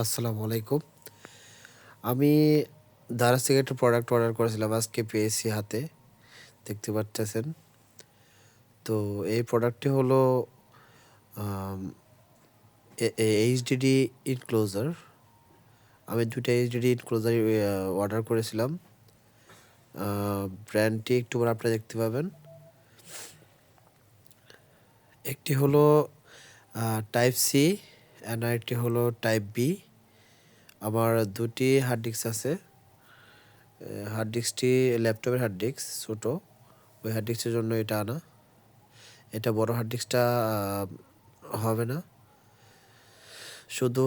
আসসালামু আলাইকুম। আমি দারাজ থেকে একটা প্রোডাক্ট অর্ডার করেছিলাম, আজকে পেয়েছি হাতে, দেখতে পারতেছেন। তো এই প্রোডাক্টটি হলো আম এইচডিডি ইনক্লোজার। আমি ২ টা এইচডিডি ইনক্লোজার অর্ডার করেছিলাম। ব্র্যান্ডটি একটু পরে আপনারা দেখতে পাবেন। একটি হলো টাইপ সি অ্যান্ড আরেকটি হলো টাইপ বি। আমার ২ টি হার্ড ডিস্ক আছে। হার্ড ডিস্কটি ল্যাপটপের হার্ড ডিস্ক, ছোটো। ওই হার্ড ডিস্কের জন্য এটা আনা। এটা বড় হার্ড ডিস্কটা হবে না, শুধু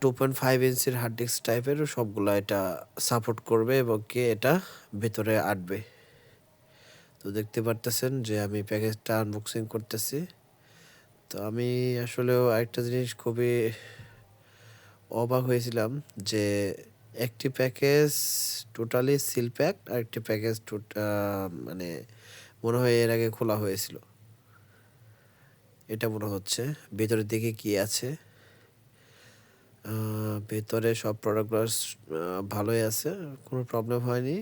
2.5 ইঞ্চির হার্ড ডিস্ক টাইপের সবগুলো এটা সাপোর্ট করবে এবং কি এটা ভেতরে আটবে। তো দেখতে পারতেছেন যে আমি প্যাকেজটা আনবক্সিং করতেছি। তো আমি আসলেও আরেকটা জিনিস খুবই অবাক হয়েছিলাম যে একটি প্যাকেজ টোটালি সিল প্যাক, আরেকটি প্যাকেজ মানে মনে হয় এর আগে খোলা হয়েছিল। এটা মনে হচ্ছে ভেতরের দিকে কি আছে। ভেতরে সব প্রোডাক্টগুলো ভালোই আছে, কোনো প্রবলেম হয়নি।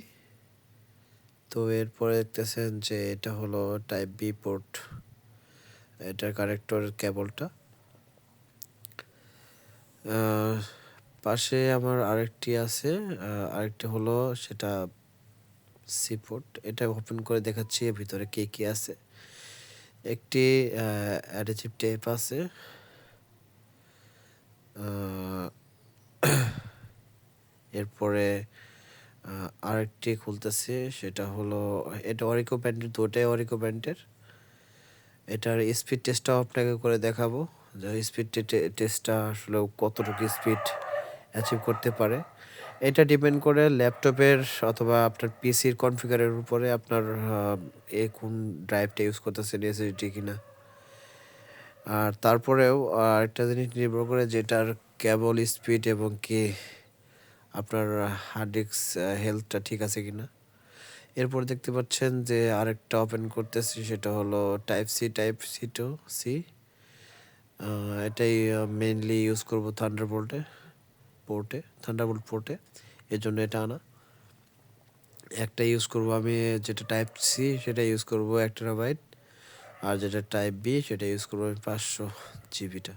তো এরপরে দেখতেছেন যে এটা হলো টাইপ বি পোর্ট, এটার কানেক্টর কেবলটা। পাশে আমার আরেকটি আছে, আরেকটি হলো সেটা সি পোর্ট। এটা ওপেন করে দেখাচ্ছি এর ভিতরে কে কি আছে। একটি অ্যাডহেসিভ টেপ আছে। এরপরে আরেকটি খুলতেছি, সেটা হলো এটা অরিকো ব্র্যান্ডের, দুটোই অরিকো ব্র্যান্ডের। এটার স্পিড টেস্টটাও আপনাকে করে দেখাবো যে স্পিড টেস্টটা আসলে কতটুকু স্পিড অ্যাচিভ করতে পারে। এটা ডিপেন্ড করে ল্যাপটপের অথবা আপনার পিসির কনফিগারের উপরে, আপনার কোন ড্রাইভটা ইউজ করতেছেন, এসএসডি কিনা। আর তারপরেও আরেকটা জিনিস নির্ভর করে যেটার কেবল স্পিড এবং কি আপনার হার্ড ডিস্ক হেলথটা ঠিক আছে কিনা। এরপর দেখতে পাচ্ছেন যে আরেকটা ওপেন করতেছি, সেটা হলো টাইপ সি টু সি। এটাই মেইনলি ইউজ করব থান্ডারবোল্ট পোর্টে, এর জন্য এটা আনা। একটা ইউজ করব আমি, যেটা টাইপ সি সেটা ইউজ করব 1 টেরাবাইট, আর যেটা টাইপ বি সেটা ইউজ করবো আমি 500 জিবিটা।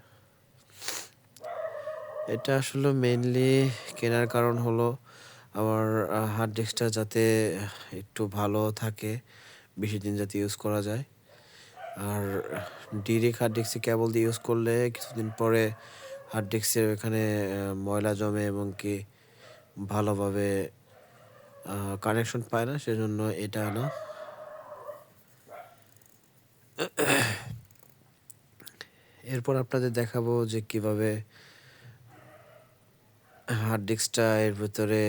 এটা আসলে মেইনলি কেনার কারণ হলো আমার হার্ড ডিস্কটা যাতে একটু ভালো থাকে, বেশি দিন যাতে ইউজ করা যায়। আর ডিরেক্ট হার্ড ডিস্কে কেবল দিয়ে ইউজ করলে কিছুদিন পরে হার্ড ডিস্কের এখানে ময়লা জমে এবং কি ভালোভাবে কানেকশন পায় না, সেজন্য এটা আনা। এরপর আপনাদের দেখাবো যে কিভাবে হার্ড ডিস্কটা এর ভিতরে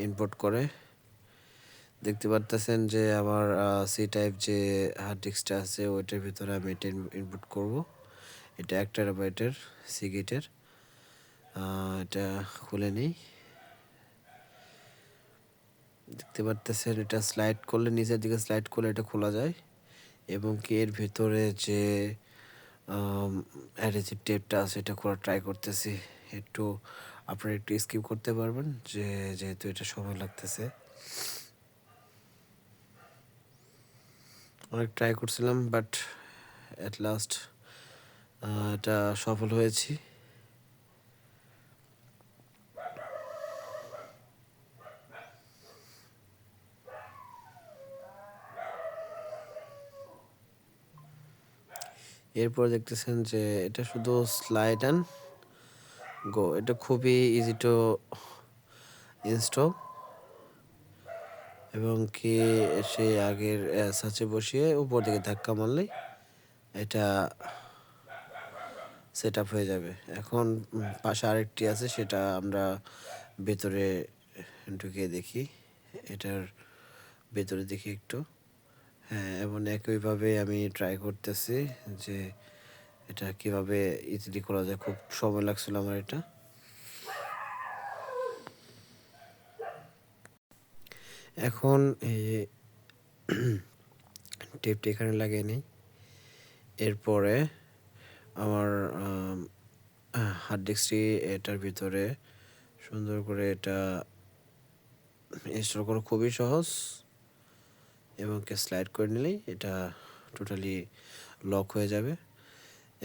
ইনপুট করে। দেখতে পারতেছেন যে আমার সি টাইপ যে হার্ড ডিস্কটা আছে ওইটার ভিতরে আমি এটা ইনপুট করব। এটা 1 টেরাবাইটের সিগেটের। এটা খুলে নিই। দেখতে পারতেছেন এটা স্লাইড করলে, নিচের দিকে স্লাইড করলে এটা খোলা যায় এবং কি এর ভিতরে যে অ্যাডহেসিভ টেপটা আছে এটা খোলা ট্রাই করতেছি। একটু আপনারা একটু স্কিপ করতে পারবেন যেহেতু এটা সময় লাগতেছে। অনেক ট্রাই করছিলাম বাট অ্যাট লাস্ট এটা সফল হয়েছি। এরপর দেখতেছেন যে এটা শুধু স্লাইড অ্যান্ড গো, এটা খুবই ইজি টু ইনস্টল এবং কি সে আগের সাচে বসিয়ে উপর দিকে ধাক্কা মারলেই এটা সেট আপ হয়ে যাবে। এখন পাশে আরেকটি আছে, সেটা আমরা ভেতরে ঢুকিয়ে দেখি। এটার ভেতরে দেখি একটু। হ্যাঁ, এবং একইভাবে আমি ট্রাই করতেছি যে এটা কিভাবে ইজিলি করা যায়। খুব সময় লাগছিল আমার এটা। এখন এই টেপটা এখানে লাগিয়ে নিই। এরপরে আমার হার্ড ডিস্কটি এটার ভিতরে সুন্দর করে এটা ইনস্টল করা খুবই সহজ এবং স্লাইড করে নিলেই এটা টোটালি লক হয়ে যাবে।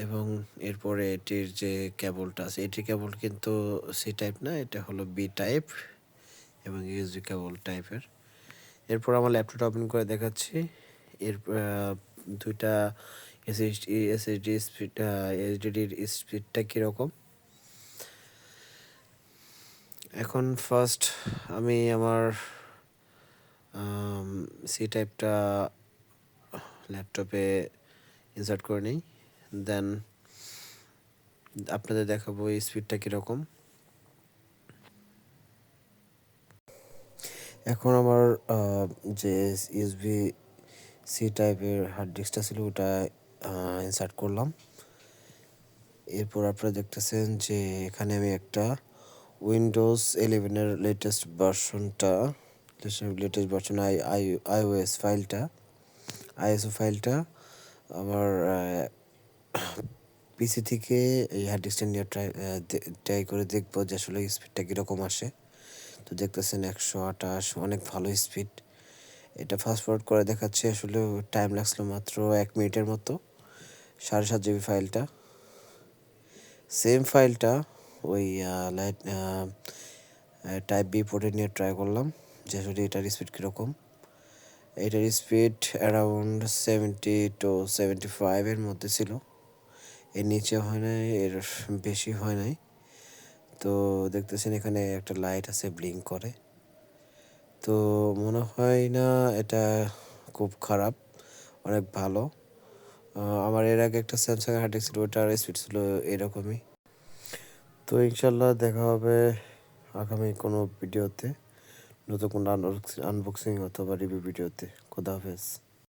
এবং এরপরে এটির যে কেবলটা আছে, এটির কেবল কিন্তু সি টাইপ না, এটা হলো বি টাইপ এবং ইউএসবি কেবল টাইপের। এরপর আমার ল্যাপটপটা ওপেন করে দেখাচ্ছি। এর দুইটা এসএসডি স্পিড, এইচডিডির স্পিডটা কীরকম। এখন ফার্স্ট আমি আমার সি টাইপটা ল্যাপটপে ইনসার্ট করে নিই, দেন আপনাদের দেখাবো এই স্পিডটা কীরকম। এখন আমার যে ইউএসবি সি টাইপের হার্ড ডিস্কটা ছিল ওটা ইনসার্ট করলাম। এরপর আপনারা দেখতেছেন যে এখানে আমি একটা উইন্ডোজ 11-এর লেটেস্ট ভার্সন আইওএস ফাইলটা আমার পিসি থেকে এই হার্ড ডিস্কটা নিয়ে ট্রাই করে দেখবো যে আসলে স্পিডটা কীরকম আসে। তো দেখতেছেন 128, অনেক ভালো স্পিড। এটা ফাস্ট ফরওয়ার্ড করে দেখাচ্ছে, আসলে টাইম লাগছিল মাত্র 1 মিনিটের মতো। 7.5 জিবি ফাইলটা, সেম ফাইলটা ওই লাইট টাইপ বি পোর্টে নিয়ে ট্রাই করলাম যে আসলে এটার স্পিড কীরকম। এটার স্পিড অ্যারাউন্ড 70 to 75 এর মধ্যে ছিল, এর নিচে হয় নাই, এর বেশি হয় নাই। তো দেখতেছেন এখানে একটা লাইট আছে, ব্লিঙ্ক করে। তো মনে হয় না এটা খুব খারাপ, অনেক ভালো। আমার এর আগে একটা স্যামসাং হার্ড ডিস্ক ছিল, ওটার স্পিড ছিল এরকমই। তো ইনশাল্লাহ দেখা হবে আগামী কোনো ভিডিওতে, নতুন কোনো আনবক্সিং অথবা রিভিউ ভিডিওতে। খোদা হাফেজ।